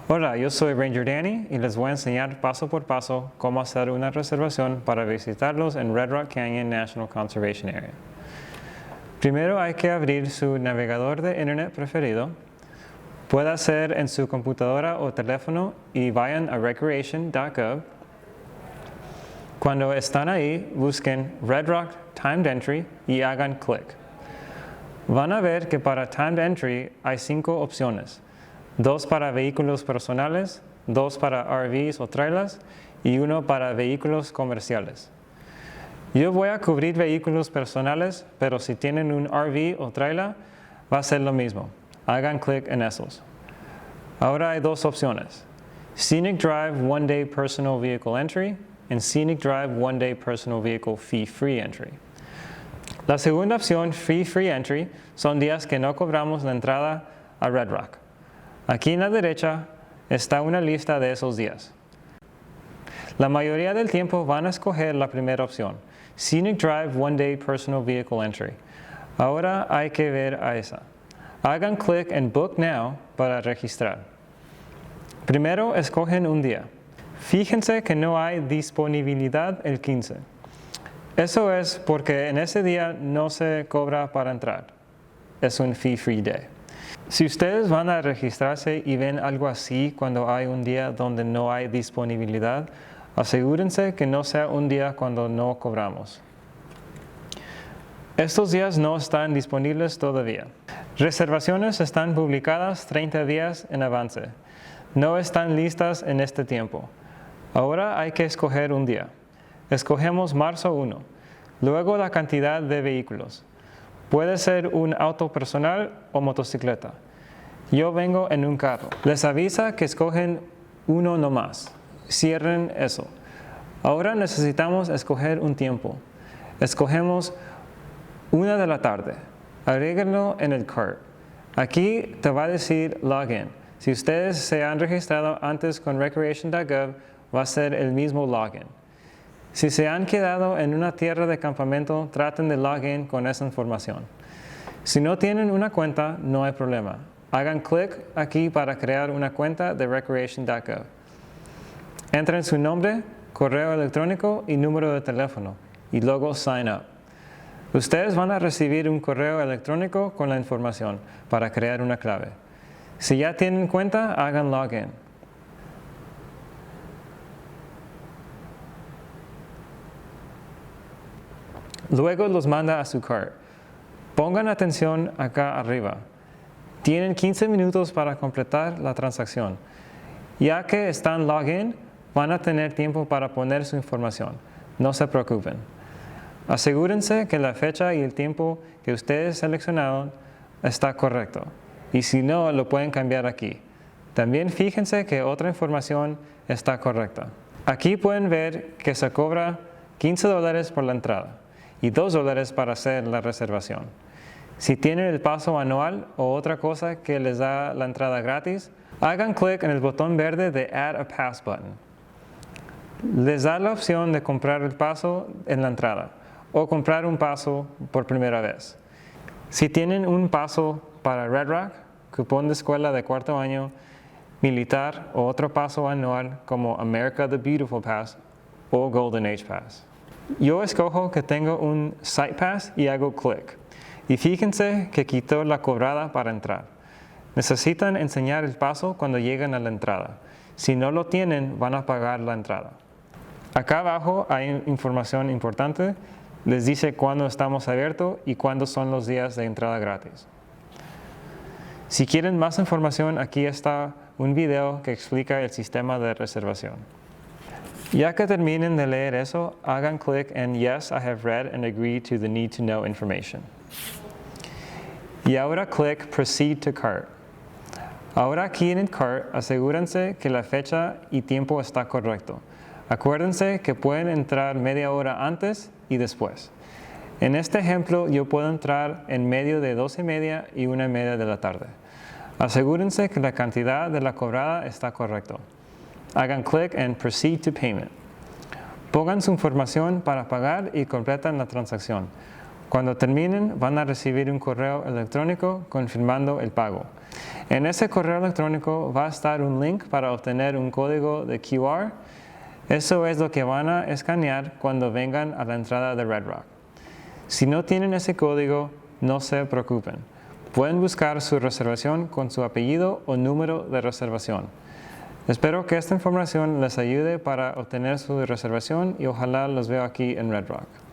Hola, yo soy Ranger Danny y les voy a enseñar paso por paso cómo hacer una reservación para visitarlos en Red Rock Canyon National Conservation Area. Primero hay que abrir su navegador de internet preferido. Puede ser en su computadora o teléfono y vayan a recreation.gov. Cuando están ahí, busquen Red Rock Timed Entry y hagan clic. Van a ver que para Timed Entry hay 5 opciones. 2 para vehículos personales, 2 para RVs o trailers y 1 para vehículos comerciales. Yo voy a cubrir vehículos personales, pero si tienen un RV o trailer, va a ser lo mismo. Hagan clic en esos. Ahora hay 2 opciones. Scenic Drive One Day Personal Vehicle Entry y Scenic Drive One Day Personal Vehicle Fee-Free Entry. La segunda opción, Fee-Free Entry, son días que no cobramos la entrada a Red Rock. Aquí en la derecha está una lista de esos días. La mayoría del tiempo van a escoger la primera opción, Scenic Drive One Day Personal Vehicle Entry. Ahora hay que ver a esa. Hagan clic en Book Now para registrar. Primero escogen un día. Fíjense que no hay disponibilidad el 15. Eso es porque en ese día no se cobra para entrar. Es un fee-free day. Si ustedes van a registrarse y ven algo así cuando hay un día donde no hay disponibilidad, asegúrense que no sea un día cuando no cobramos. Estos días no están disponibles todavía. Reservaciones están publicadas 30 días en avance. No están listas en este tiempo. Ahora hay que escoger un día. Escogemos marzo 1. Luego la cantidad de vehículos. Puede ser un auto personal o motocicleta. Yo vengo en un carro. Les avisa que escogen uno nomás. Cierren eso. Ahora necesitamos escoger un tiempo. Escogemos 1 de la tarde. Agréguenlo en el cart. Aquí te va a decir login. Si ustedes se han registrado antes con recreation.gov, va a ser el mismo login. Si se han quedado en una tierra de campamento, traten de login con esa información. Si no tienen una cuenta, no hay problema. Hagan clic aquí para crear una cuenta de recreation.gov. Entren su nombre, correo electrónico y número de teléfono, y luego sign up. Ustedes van a recibir un correo electrónico con la información para crear una clave. Si ya tienen cuenta, hagan login. Luego los manda a su cart. Pongan atención acá arriba. Tienen 15 minutos para completar la transacción. Ya que están login, van a tener tiempo para poner su información. No se preocupen. Asegúrense que la fecha y el tiempo que ustedes seleccionaron está correcto. Y si no, lo pueden cambiar aquí. También fíjense que otra información está correcta. Aquí pueden ver que se cobra $15 por la entrada y $2 para hacer la reservación. Si tienen el paso anual o otra cosa que les da la entrada gratis, hagan clic en el botón verde de Add a Pass button. Les da la opción de comprar el paso en la entrada o comprar un paso por primera vez. Si tienen un paso para Red Rock, cupón de escuela de 4º año, militar o otro paso anual como America the Beautiful Pass o Golden Age Pass. Yo escojo que tengo un Site Pass y hago clic. Y fíjense que quitó la cobrada para entrar. Necesitan enseñar el paso cuando lleguen a la entrada. Si no lo tienen, van a pagar la entrada. Acá abajo hay información importante. Les dice cuándo estamos abiertos y cuándo son los días de entrada gratis. Si quieren más información, aquí está un video que explica el sistema de reservación. Ya que terminen de leer eso, hagan clic en Yes, I have read and agree to the need to know information. Y ahora clic Proceed to Cart. Ahora aquí en el cart, asegúrense que la fecha y tiempo está correcto. Acuérdense que pueden entrar media hora antes y después. En este ejemplo, yo puedo entrar en medio de 12:30 y 1:30 de la tarde. Asegúrense que la cantidad de la cobrada está correcta. Hagan clic en Proceed to Payment. Pongan su información para pagar y completan la transacción. Cuando terminen, van a recibir un correo electrónico confirmando el pago. En ese correo electrónico va a estar un link para obtener un código de QR. Eso es lo que van a escanear cuando vengan a la entrada de Red Rock. Si no tienen ese código, no se preocupen. Pueden buscar su reservación con su apellido o número de reservación. Espero que esta información les ayude para obtener su reservación y ojalá los veo aquí en Red Rock.